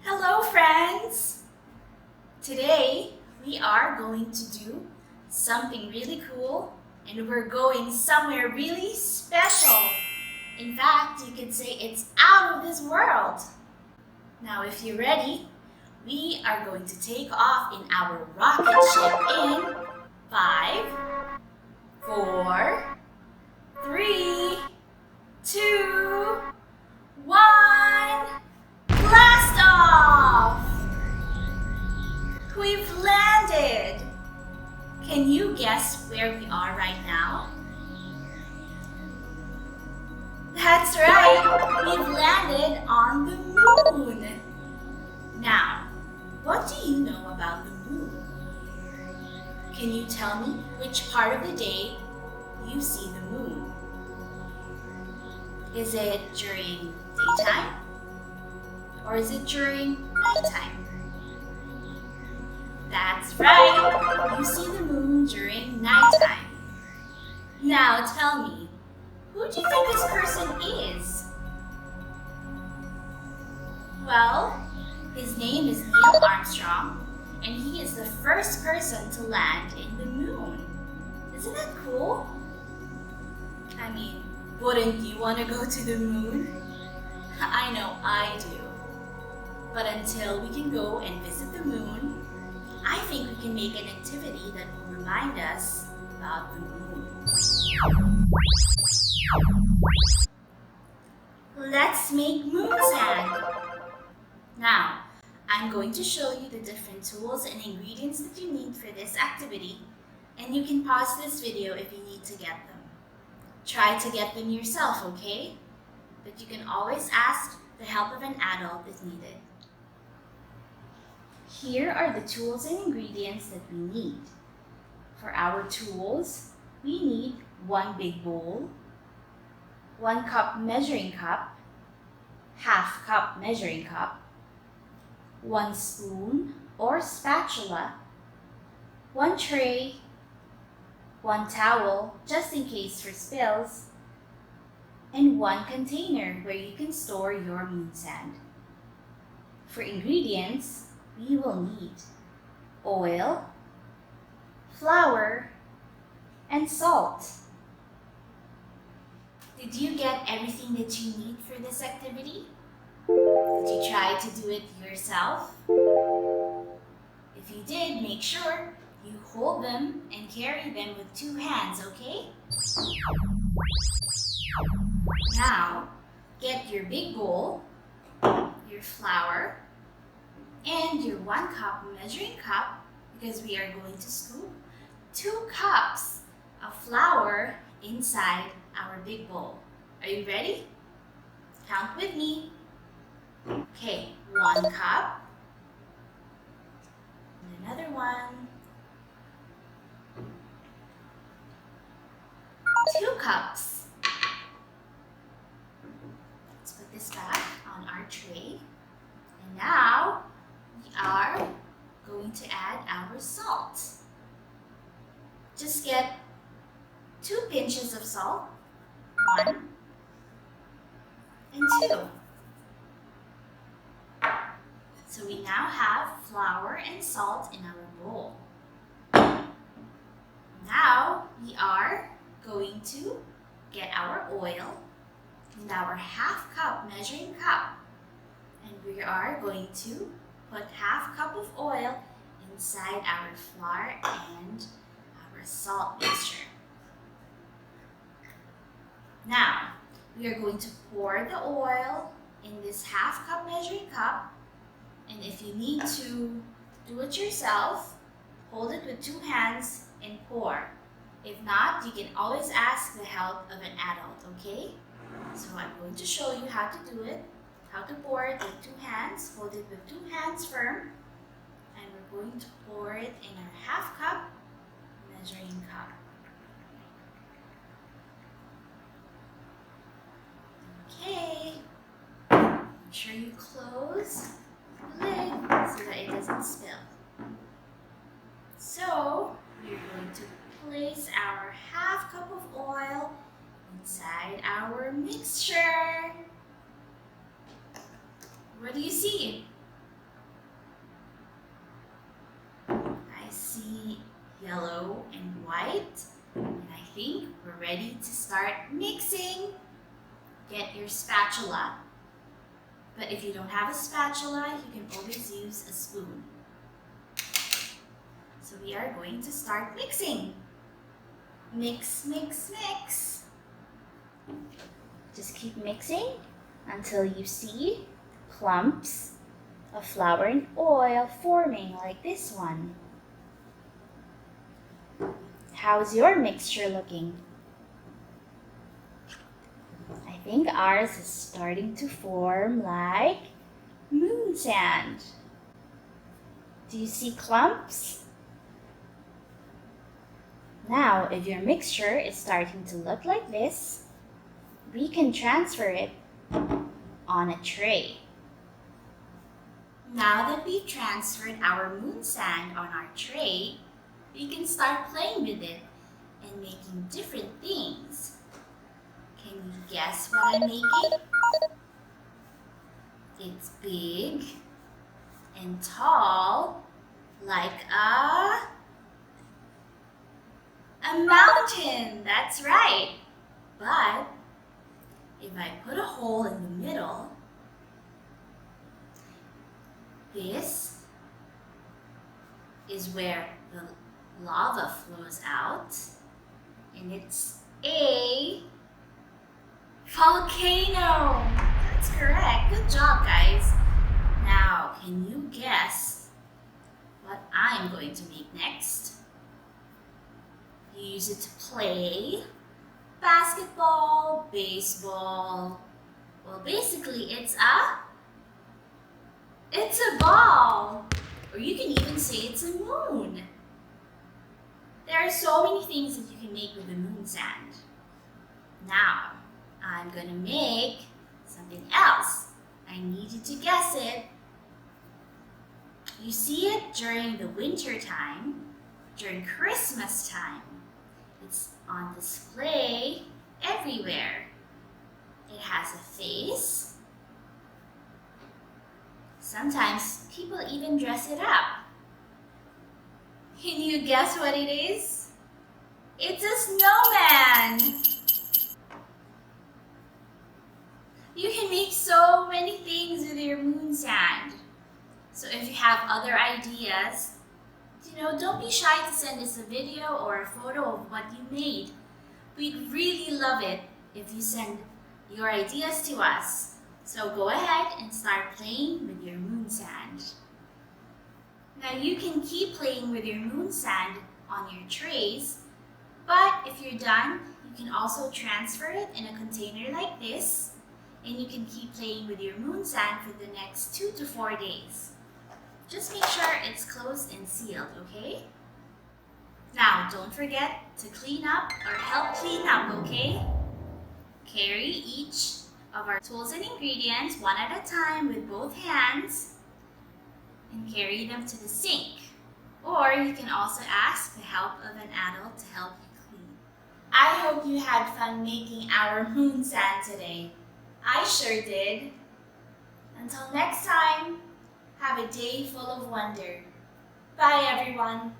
Hello friends! Today we are going to do something really cool and we're going somewhere really special. In fact, you could say it's out of this world. Now if you're ready, we are going to take off in our rocket ship in 5, 4, 3, 2, 1, blast off! We've landed! Can you guess where we are right now? That's right! We've landed on the moon! Now, what do you know about the moon? Can you tell me which part of the day you see the moon? Is it during daytime? Or is it during nighttime? That's right! You see the moon during nighttime. Now tell me, who do you think this person is? Well, his name is Neil Armstrong, and he is the first person to land in the moon. Isn't that cool? I mean, wouldn't you want to go to the moon? I know I do. But until we can go and visit the moon, I think we can make an activity that will remind us about the moon. Let's make moon sand. Now, I'm going to show you the different tools and ingredients that you need for this activity, and you can pause this video if you need to get them. Try to get them yourself, okay? But you can always ask the help of an adult if needed. Here are the tools and ingredients that we need. For our tools, we need 1 big bowl, 1 cup measuring cup, half cup measuring cup, 1 spoon or spatula, 1 tray, 1 towel just in case for spills, and 1 container where you can store your moon sand. For ingredients, we will need oil, flour, and salt. Did you get everything that you need for this activity? Did you try to do it yourself? If you did, make sure you hold them and carry them with 2 hands, okay? Now, get your big bowl, your flour, and your 1 cup measuring cup, because we are going to scoop 2 cups of flour inside our big bowl. Are you ready? Count with me. Okay, 1 cup, and another 1, 2 cups. Let's put this back on our tray. And now, we are going to add our salt. Just get 2 pinches of salt, 1 and 2. So we now have flour and salt in our bowl. Now we are going to get our oil and our half cup measuring cup. And we are going to put half cup of oil inside our flour and our salt mixture. Now, we are going to pour the oil in this half cup measuring cup, and if you need to do it yourself, hold it with 2 hands and pour. If not, you can always ask the help of an adult, okay? So I'm going to show you how to do it, how to pour it with 2 hands. Hold it with 2 hands firm, and we're going to pour it in our half cup measuring cup. Okay, make sure you close the lid so that it doesn't spill. So we're going to place our half cup of oil inside our mixture. What do you see? I see yellow and white, and I think we're ready to start mixing. Get your spatula, but if you don't have a spatula, you can always use a spoon. So we are going to start mixing. Mix, mix, mix. Just keep mixing until you see clumps of flour and oil forming like this one. How's your mixture looking? I think ours is starting to form like moon sand. Do you see clumps? Now, if your mixture is starting to look like this, we can transfer it on a tray. Now that we've transferred our moon sand on our tray, we can start playing with it and making different things. Can you guess what I'm making? It's big and tall, like a mountain. That's right. But if I put a hole in the middle, this is where the lava flows out, and it's a volcano. That's correct. Good job, guys. Now, can you guess what I'm going to make next? You use it to play basketball, baseball. Well, basically, it's a ball. Or you can even say it's a moon. There are so many things that you can make with the moon sand. Now, I'm going to make something else. I need you to guess it. You see it during the winter time, during Christmas time. It's on display everywhere. It has a face. Sometimes people even dress it up. Can you guess what it is? It's a snowman. You can make so many things with your moon sand. So if you have other ideas, don't be shy to send us a video or a photo of what you made. We'd really love it if you send your ideas to us. So go ahead and start playing with your moon sand. Now you can keep playing with your moon sand on your trays, but if you're done, you can also transfer it in a container like this, and you can keep playing with your moon sand for the next 2 to 4 days. Just make sure it's closed and sealed, okay? Now, don't forget to clean up or help clean up, okay? Carry each of our tools and ingredients one at a time with both hands and carry them to the sink. Or you can also ask the help of an adult to help you clean. I hope you had fun making our moon sand today. I sure did. Until next time, have a day full of wonder. Bye, everyone.